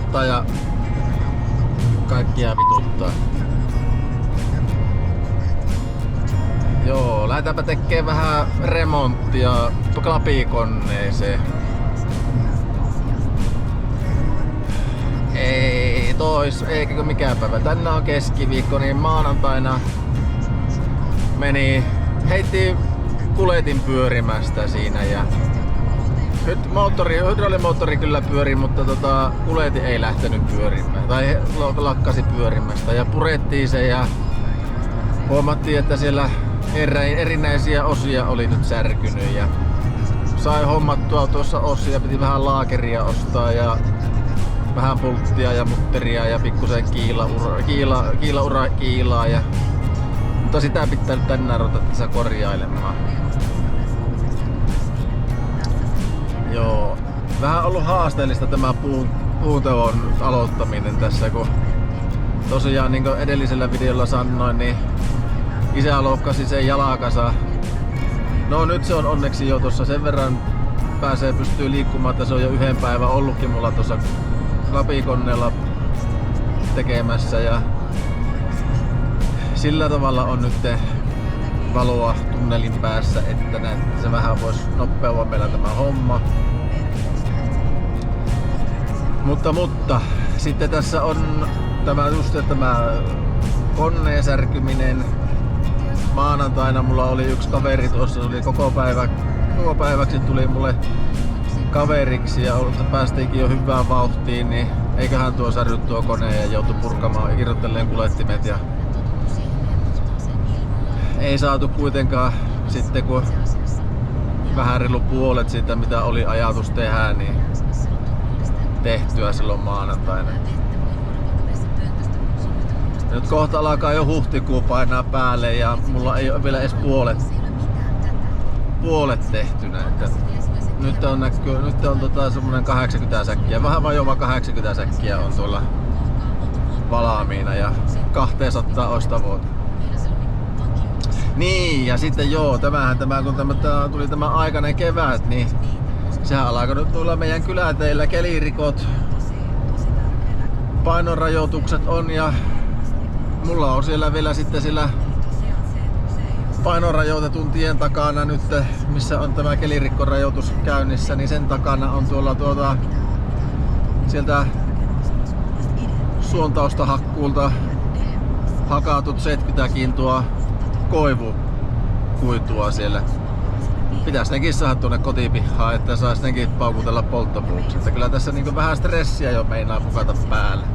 vituttaa ja kaikkia vituttaa. Joo, lähdetäänpä tekemään vähän remonttia klapikonneeseen. Eikö mikään päivä. Tänään on keskiviikko, niin maanantaina heitti kuletin pyörimästä siinä ja hydraulimoottori kyllä pyöri, mutta kuleti ei lähtenyt pyörimään tai lakkasi pyörimästä ja purettiin se ja huomattiin, että siellä erinäisiä osia oli nyt särkynyt ja sai hommattua tuossa osia, piti vähän laakeria ostaa ja vähän pulttia ja mutteria ja pikkusen kiilaa ja mutta sitä pitää nyt tänään ruveta tässä korjailemaan. Joo, vähän ollut haasteellista tämä puuteon aloittaminen tässä, kun tosiaan niin kuin edellisellä videolla sanoin, niin isä loukkasi sen jalakasa. No nyt se on onneksi jo tuossa sen verran pystyy liikkumaan, että se on jo yhden päivän ollutkin mulla tuossa klapikonneella tekemässä ja sillä tavalla on nyt valoa tunnelin päässä, että se vähän voisi nopeammin meillä tämä homma. Mutta sitten tässä on tämä koneen särkyminen. Maanantaina mulla oli yksi kaveri tuossa, se oli koko päiväksi tuli mulle kaveriksi ja päästiinkin jo hyvään vauhtiin, niin eiköhän tuo särry tuo koneen ja joutui purkamaan irrottelemaan kulettimet ja ei saatu kuitenkaan sitten kun vähän reilu puolet siitä mitä oli ajatus tehdä, niin tehtyä silloin maanantaina. Nyt kohta alkaa jo huhtikuu painaa päälle ja mulla ei ole vielä edes puolet tehtynä. Että nyt on semmonen 80 säkkiä, vähän vain 80 säkkiä on tuolla valmiina ja 200 olisi tavoite. Niin, ja sitten joo, kun tuli tämä aikainen kevät, niin sehän alkoi nyt tulla meidän kyläteillä kelirikot, painorajoitukset on ja mulla on siellä vielä sitten sillä painorajoitetun tien takana nyt, missä on tämä kelirikkorajoitus käynnissä, niin sen takana on tuolla sieltä suontaustahakkuulta hakatut 70 kintoa koivukuitua siellä. Pitäis nekin saada tuonne kotipihaan, että sais nekin paukutella polttopuuksi. Että kyllä tässä niinku vähän stressiä jo meinaa pukata päälle.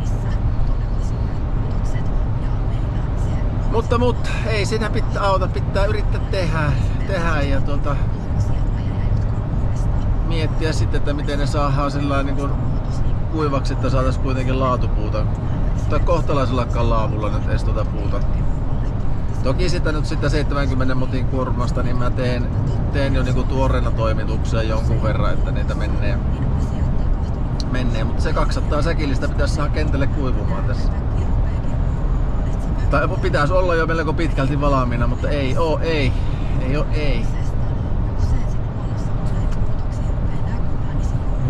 Mutta ei siinä pitää yrittää tehdä ja miettiä sitten, että miten ne saadaan sillain niin kuivaksi, että saataisiin kuitenkin laatupuuta. Tai kohtalaisella laavulla nyt edes puuta. Toki sitä 70 motin kuormasta niin mä teen jo niinku tuoreena toimituksia jonkun verran, että niitä menee. Mutta se 200 säkillistä pitäisi saada kentälle kuivumaan tässä. Tai pitäisi olla jo melko pitkälti valmiina, mutta ei oo.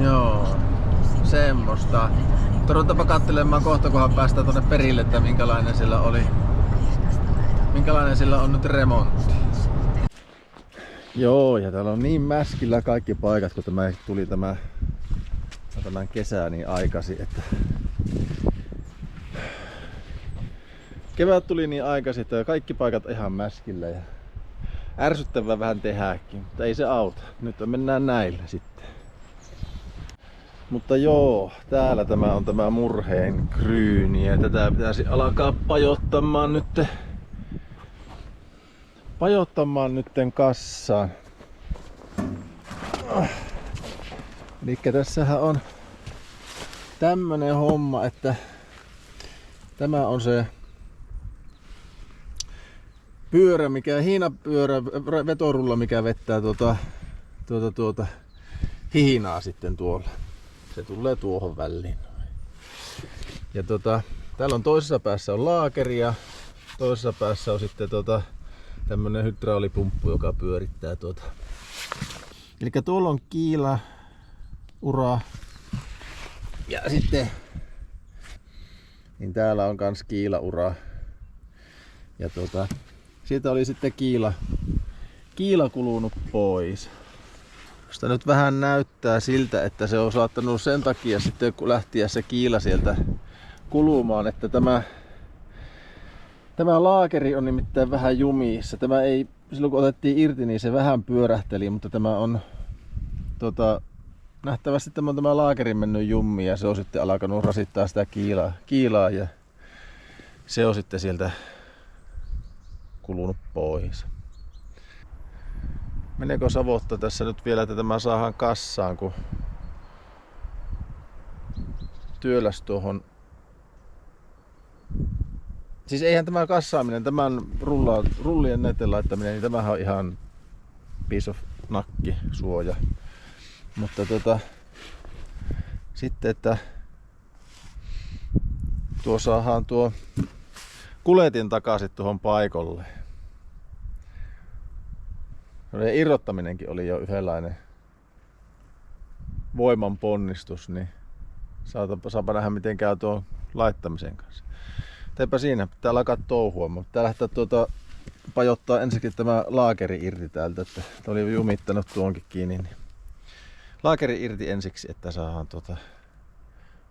Joo, semmoista. Ruvetaanpa katselemaan kohta, kunhan päästään tonne perille, että minkälainen sillä on nyt remontti. Joo, ja täällä on niin mäskillä kaikki paikat, kun tuli tämän kesää niin aikaisin, että kevät tuli niin aikaisin, että kaikki paikat ihan mäskillä ja ärsyttävää vähän tehdäkin, mutta ei se auta. Nyt mennään näillä sitten. Mutta joo, täällä on tämä murheen kryyni ja tätä pitäisi alkaa pajottamaan nytten kassaan. Elikkä tässähän on tämmönen homma, että tämä on se pyörä, hiinapyörä, vetorulla, mikä vettää hihnaa sitten tuolla. Se tulee tuohon väliin. Ja täällä on toisessa päässä on laakeri ja toisessa päässä on sitten tämmönen hydraulipumppu, joka pyörittää Elikkä tuolla on kiila, ura ja sitten niin täällä on kans kiilaura. Ja siitä oli sitten kiila kulunut pois. Sitä nyt vähän näyttää siltä, että se on saattanut sen takia sitten kun lähtiä se kiila sieltä kulumaan, että tämä laakeri on nimittäin vähän jumissa. Tämä ei, silloin kun otettiin irti, niin se vähän pyörähteli, mutta tämä on nähtävästi tämä laakeri mennyt jummiin ja se on sitten alkanut rasittaa sitä kiilaa ja se on sitten sieltä kulunut pois. Meneekö savotta tässä nyt vielä, että tämä saadaan kassaan, kun työläs tuohon. Siis eihän tämä kassaaminen, tämän rullien näiden laittaminen, niin tämähän on ihan piece of nakki suoja. Mutta sitten, että tuo saadaan tuo kuljetin takaisin tuohon paikalle. Irrottaminenkin oli jo yhdenlainen voiman ponnistus, niin saapa nähdä miten käy tuon laittamisen kanssa. Teipä siinä, pitää alkaa touhua, mutta pitää lähteä pajottaa ensinnäkin tämä laakeri irti täältä, että oli jumittanut tuonkin kiinni. Niin laakeri irti ensiksi, että saadaan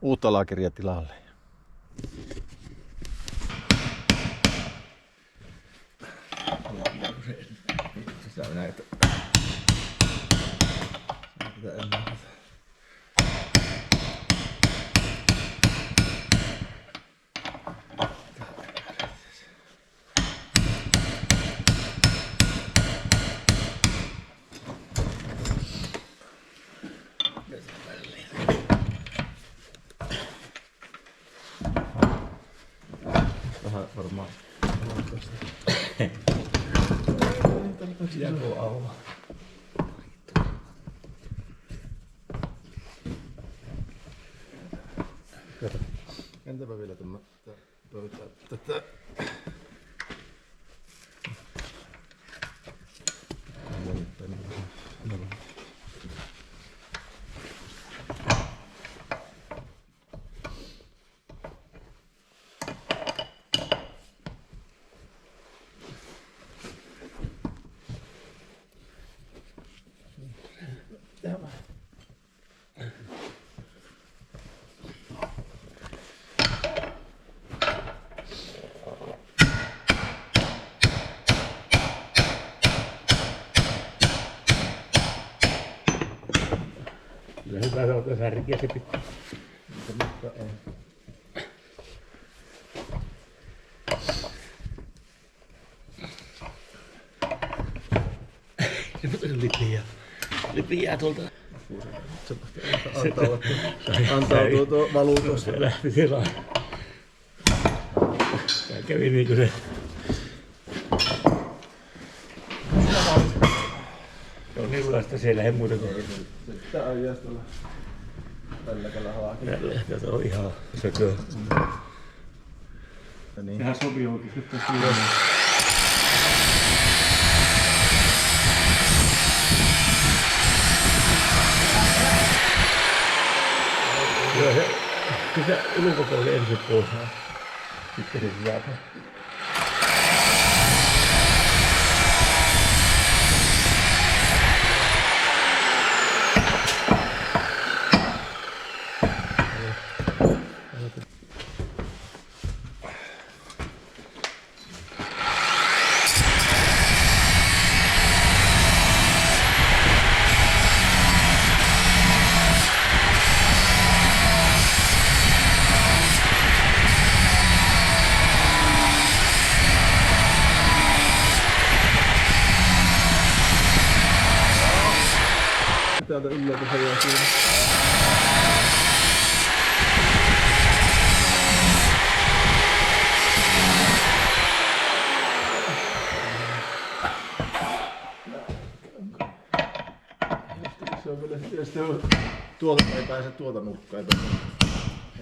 uutta laakeria tilalle. Vähän varmaan. Jakoaula. Entäpä vielä tämä tätä. Hyvä se on särkiä se pitää. Lipiä tuolta. Antaa tuo valuu tuosta. Se lähti sillä. Tää kävi niinku se. Joo, niinlaista siellä ei muuta kuin. Se pitää ajaa tuolla tälläkällä halaki. Se on ihan sökö. Sehän sopii oikeesti tästä. Joo, se ulkopuolelle ensin pois. Sitten se sisältä. Täältä yllätys ajaa siinä. Se on kyllä sitten tuolta ei pääse tuota nurkkaa. Ja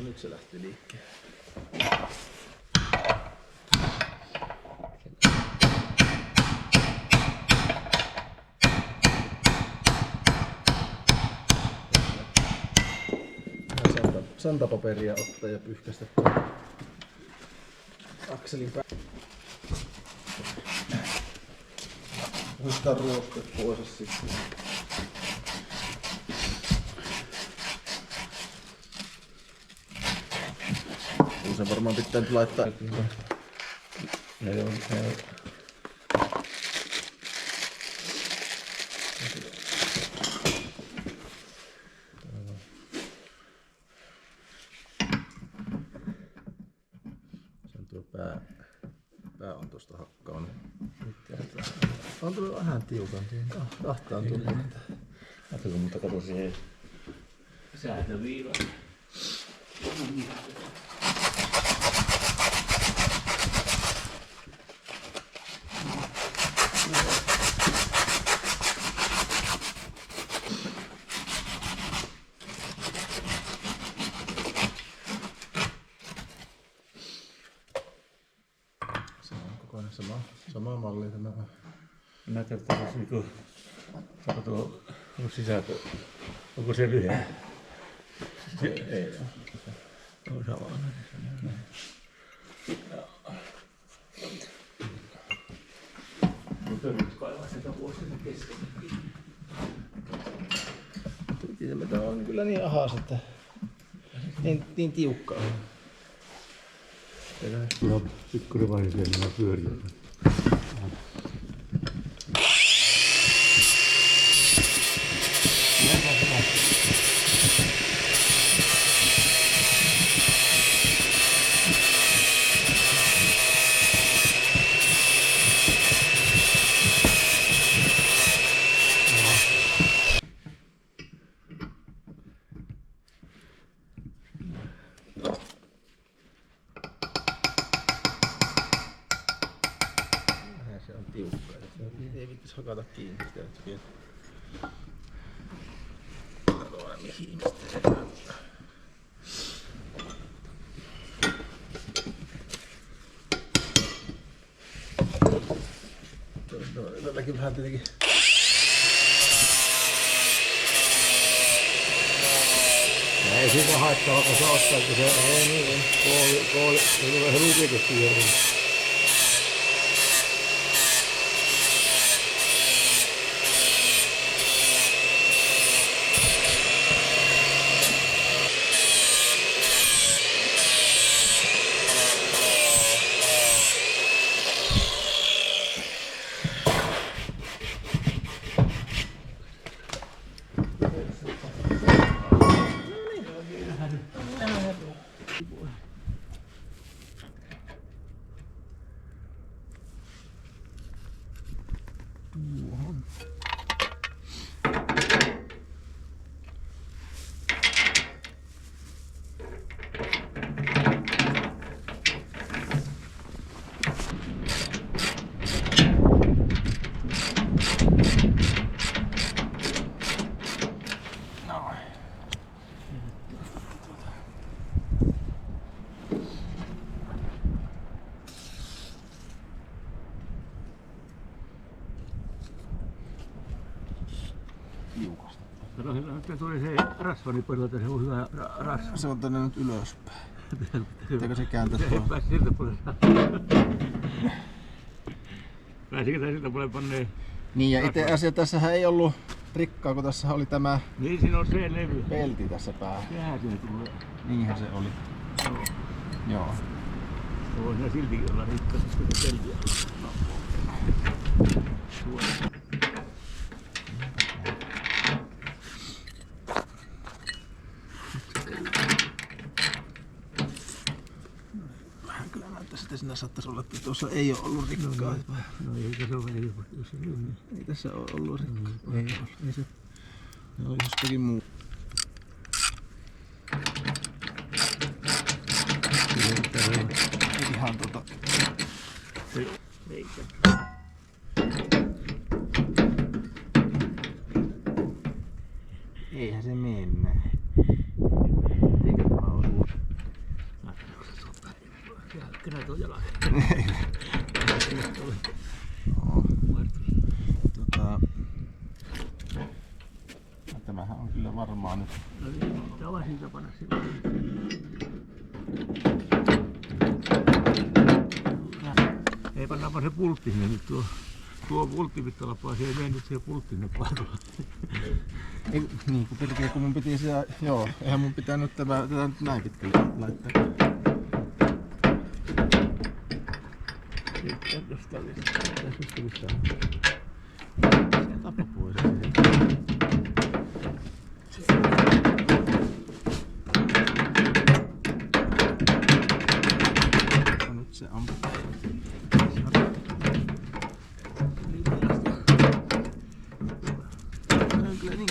nyt se lähti liikkeelle. Santapaperia ottaa ja pyyhkäistä. akselin päälle. Muistaa ruostet pois sitten. Se varmaan pitää nyt laittaa. Ne on. Sen tuo pää on tuosta hakkaana. On tullut vähän tiukan siihen. Tahtaan tullut. Ajattelin, mutta kato siihen säätöviivaan. Se on kokonaan sama malli tämä. Näyttää, että tässä niinku saako tuo sisältö. Onko se lyhyen? Ei oo. On samanlainen. Mutta nyt kaivaa sitä vuosina kesken. Tämä on kyllä niin ahas, että niin tiukka on. Joo, pikkuinen vaihe siellä pyörii. Se on tiukka. Ei vittis hakata kiinni sitä. Tuolla mihin tälläkin vähän tietenkin. Ei siitä haittaa, vaikka se ottaa, kun se ei niin. Kooli, se tulee hyvin joudu. Kato, nyt tuli se rasva, niin paljon, että se on hyvä rasva. Se on tänne nyt ylöspäin. Pitääkö se kääntää tuohon? Pääsi siltä puolelle. Pääsikö tämä siltä puolelle panneen? Niin ja itse asiassa tässähän ei ollut rikkaa, kun tässä oli tämä Niin, siinä on se levy. pelti tässä päällä. Sehän siinä tulee. Niinhän se oli. Joo. Se voi siinä siltikin olla rikka, koska se pelti on. Vähän kyllä näyttäisi, että siinä saattaisi olla, että tuossa ei ole ollut rikkaa. No eikä se ole helppo, jos se on. Ei tässä ole ollut rikkaa. Ei ole. Ei se. Ne oli jostakin muu. Ihan Eikä. Eihän se mene. Eikö tämä osuu? Kenä tuo jalan? Tämähän on kyllä varmaan nyt. No niin, tavasin tapana silloin. Laitetaanpa se pultti sinne nyt tuo pultti pitää olla paasi, ei mene nyt siihen pulttiin paikalla. Niin kun perkele, kun mun piti sitä, joo, eihän mun pitää nyt tätä nyt näin pitkälle laittaa. Sitten tästä oli tässä missään. Se tapa pois. Nyt se ampuu. Kyllä niin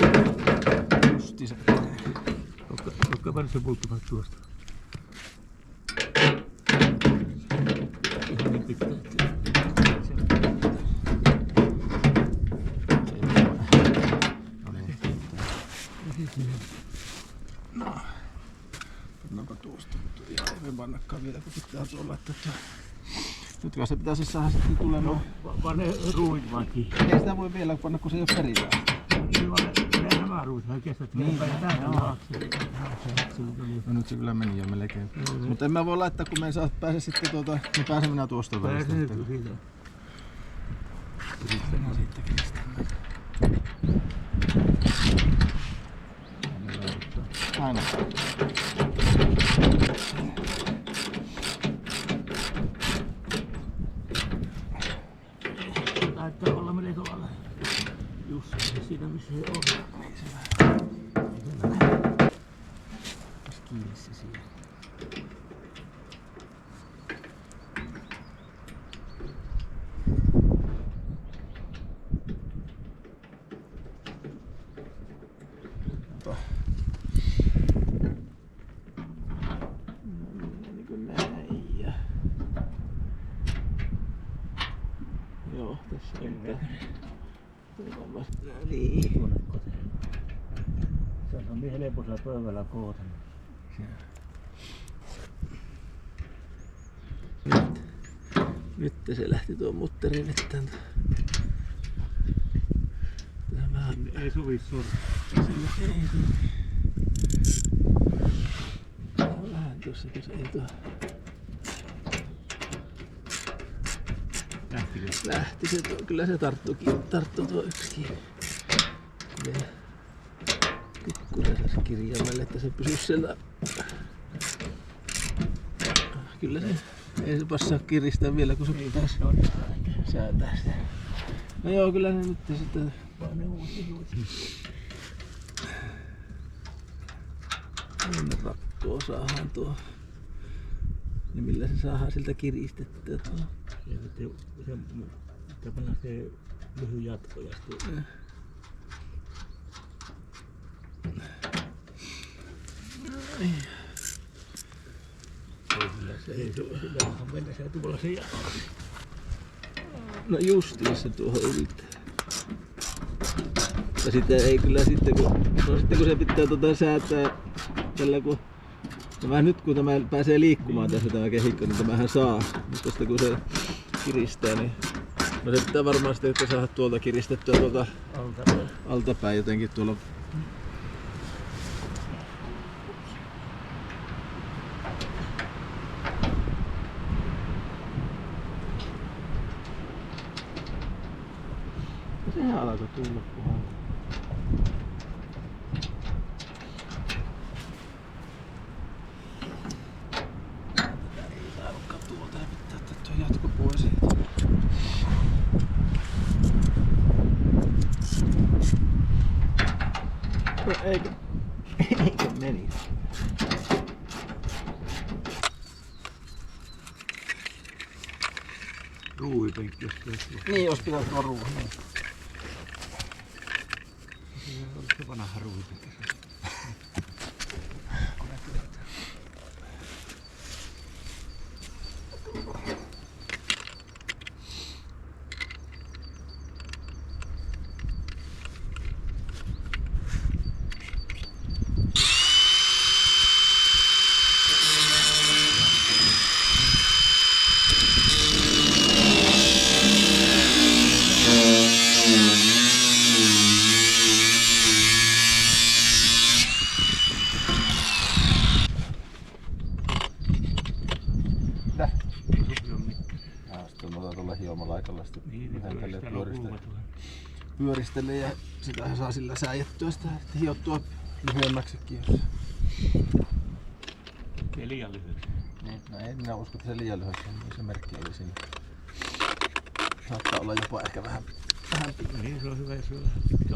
justi se menee. Olkaa välissä se pultti vaikka tuosta. Ihan niin pitää. No. Pannaanpa tuosta, mutta ihan ei pannakaan vielä, kun pitää tuolla laittaa tuo. Nyt kai se pitäisi saada sitten tulemaan. Vaan ne ruuit vaan kiinni. Ei sitä voi vielä panna, kun se ei ole perillä. Ne nämä ruuit, ne kestät vielä päin täältä maaksi. No nyt se kyllä meni jo melkein. Mutta en mä voi laittaa, kun me ei saa pääse sitten niin pääsen minä tuosta välistä. Pääsen siitä. Sitten kestämään. Aina. Taitaa olla melko lailla just siinä missä se on. Niin se vähän. Kas kiinni se siinä. Joo, tässä on mitään. Niin. Tuonne kotiin. Se on niin helpolla pöydällä koota. Nyt se lähti tuo mutteri vettään. Ei sovi sorra. Ei vähän tuossa, kun se ei tuo. Lähti se tuo, kyllä se tarttu tuo yksikin. Vielä pikkuisessa kirjaimelle, että se pysyisi siellä. Kyllä se, ei se passaa kiristää vielä, kun se pitäisi säätää sitä. No joo, kyllä ne nyt sitten aina rakkoa saadaan tuo. Niin millä se saadaan siltä kiristettyä tuo. Ja sitten se pannaan se lyhyen jatko ja sitten... Se ei tuollahan mennä se tuolla se jatko. No justiin se tuohon yltää. Ja sitten ei kyllä sitten kun se pitää säätää tällä kun nyt kun tämä pääsee liikkumaan tässä tämä kehikko, niin tämähän saa. Mutta sitten kun se kiristää, niin no se pitää varmaan sitten saada tuolta kiristettyä tuolta altapäin jotenkin tuolla. Sehän alkoi tulla kunhan. Jatko pois. No eikö meni? Ruuhipenkki jos tehty. Niin, jos pitää tuoda ruuhi. Se vanha ruuhipenkki. juomalaikalla sitten Niin, lyhentelee pyöristelee. pyöristelee ja sitä saa sillä sääjettyä sitä, että hiottua lyhyemmäksikin. Ei liian lyhyt. Niin, no ei minä usko, että se liian lyhyt on, niin se merkki oli siinä. Saattaa olla jopa ehkä vähän Niin, se on hyvä, jos se on vähän pitkä.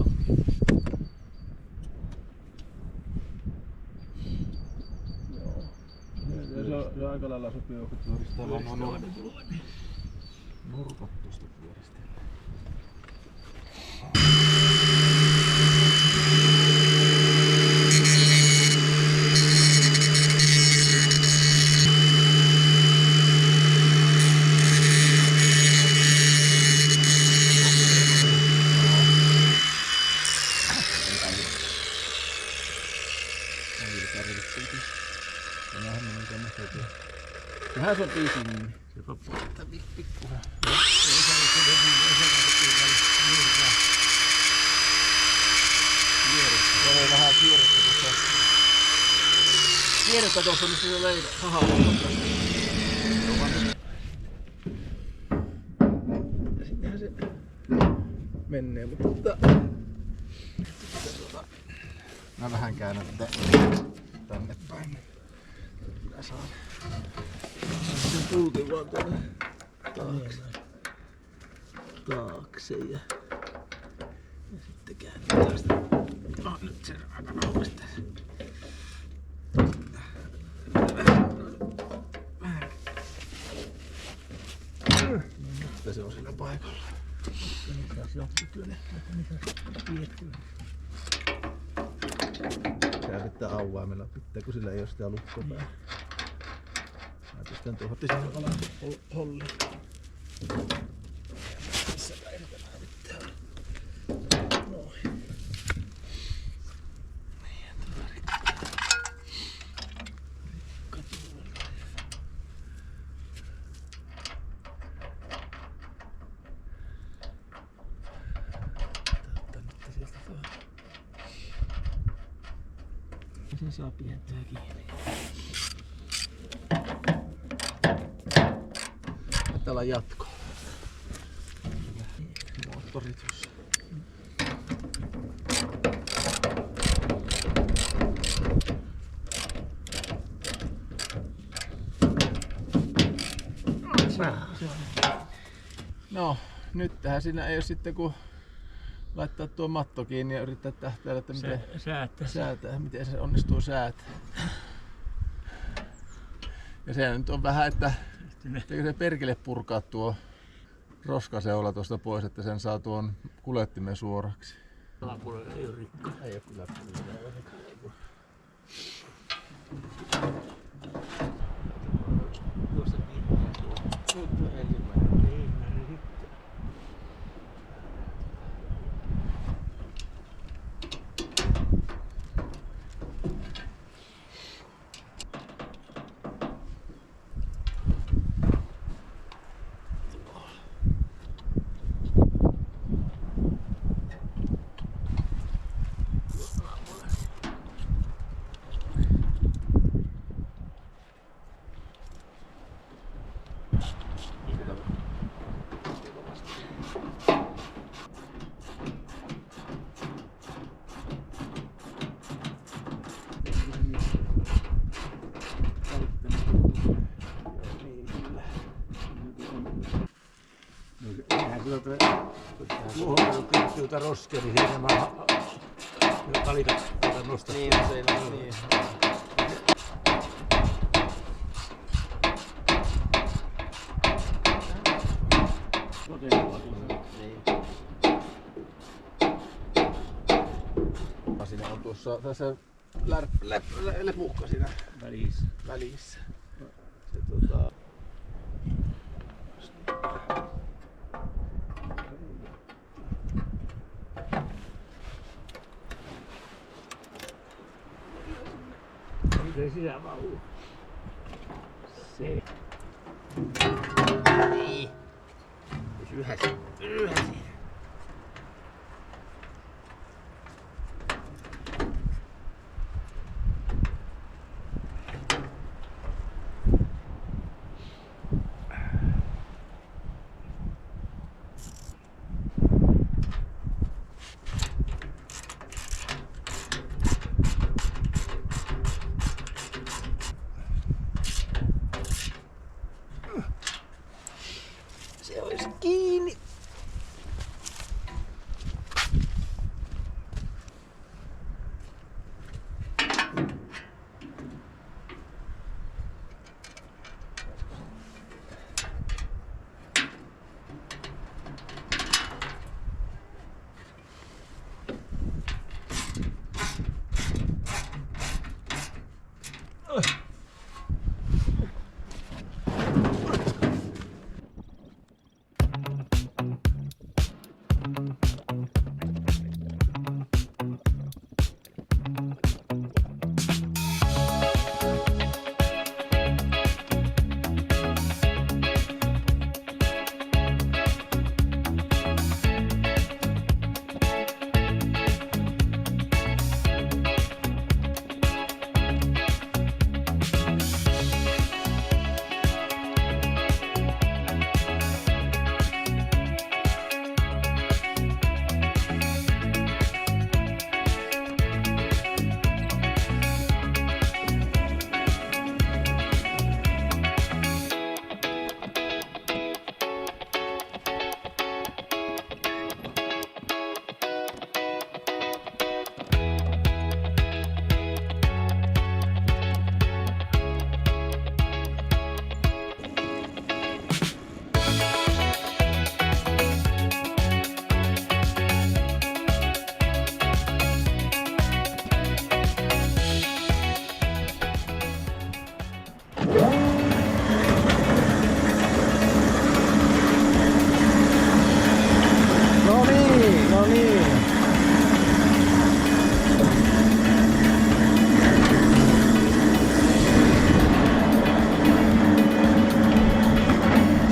Se on aika lailla sopiva, kun pyöristää vaan nuo nurkat tuosta pyöristelee. Sehän sopii sinne. Se sopii. Pikkusen. Joo, vähän kierrettä tuossa. Kierrettä tuossa, missä se leikkaa. Haha, ja sittenhän se menee, mutta mä vähän käännän tänne päin. Kyllä saa. Sen pultin vaan tuonne taakse ja sitten käännetään sitä. No nyt se aukaistaan. Nyt se on sillä paikalla. Mitäs jatkotyönne? Mitäs viettyä? Sehän pitää auvaimella pitää, kun sillä ei oo sitä lukkopää. Mä pistän tuohon holliin. Missä päin tämä pitää olla? Noin. Meidän tuolla rikkatuolla. Ottaa nyt sieltä tuohon. Sen saa pientää kiinni. Täällä on jatko. Moottori tuossa. No, nyt tähän siinä ei ole sitten kun laittaa tuo matto kiinni ja yrittää tähtäillä, että miten se onnistuu säätää. Ja se nyt on vähän, että se perkele purkaa tuo roskaseula tuosta pois, että sen saa tuon kuljettimen suoraksi. Alapuolella ei ole rikkaa. Ei ole kyllä Tuosta kiinni. tuo ensimmäinen. Niin, sitten. Tuota roskia, niin siinä nämä palikat nostaa. Niin, se ei niin. Siinä on tuossa tässä lepukka siinä välissä. Se Se sisään vaan ulos. Se. Niin. Yhä siinä.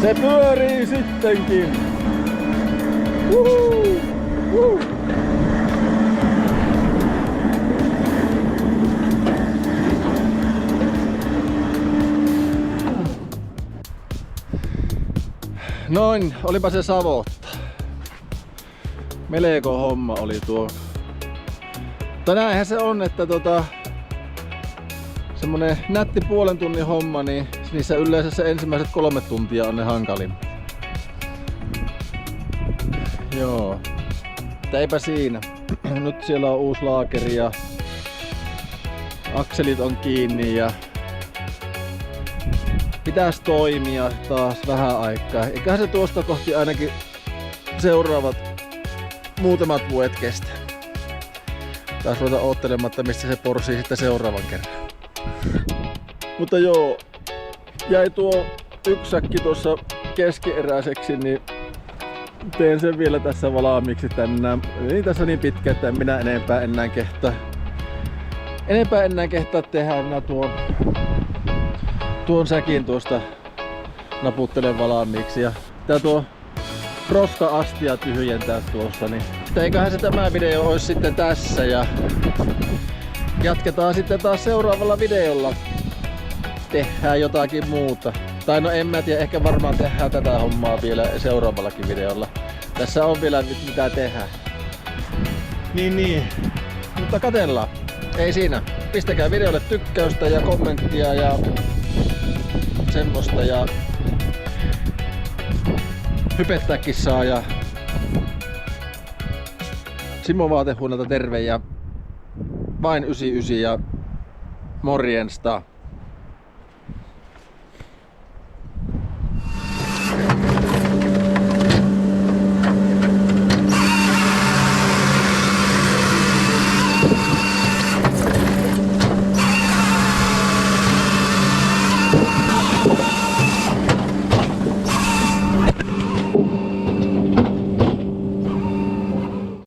Se pyörii sittenkin. Uhu. Uhu. Noin, olipa se savotta. Meleko homma oli tuo. Mutta näinhän se on, että semmonen nätti puolen tunnin homma, niin niissä yleensä se ensimmäiset 3 tuntia on ne hankalin. Joo. Mutta eipä siinä. Nyt siellä on uusi laakeri ja akselit on kiinni ja pitäis toimia taas vähän aikaa. Eiköhän se tuosta kohti ainakin seuraavat muutamat vuodet kestä. Taas ruveta oottelematta, mistä se porsii sitten seuraavan kerran. Mutta joo, jäi tuo yksi säkki tuossa keskieräiseksi, niin teen sen vielä tässä valmiiksi tänään. Ei tässä niin pitkä, että en minä enempää enää kehtaa tehdä. Minä tuon säkin tuosta naputtelen valmiiksi. Ja tää tuo roska-astia tyhjentää tuossa, niin eiköhän se tämä video olisi sitten tässä ja jatketaan sitten taas seuraavalla videolla. Tehdään jotakin muuta. Tai no en mä tiedä, ehkä varmaan tehdään tätä hommaa vielä seuraavallakin videolla. Tässä on vielä nyt mitä tehdä. Niin. Mutta katsellaan. Ei siinä. Pistäkää videolle tykkäystä ja kommenttia ja semmoista ja hypettääkin saa ja Simo Vaatehuoneelta terve ja vain 99 ja morjensta.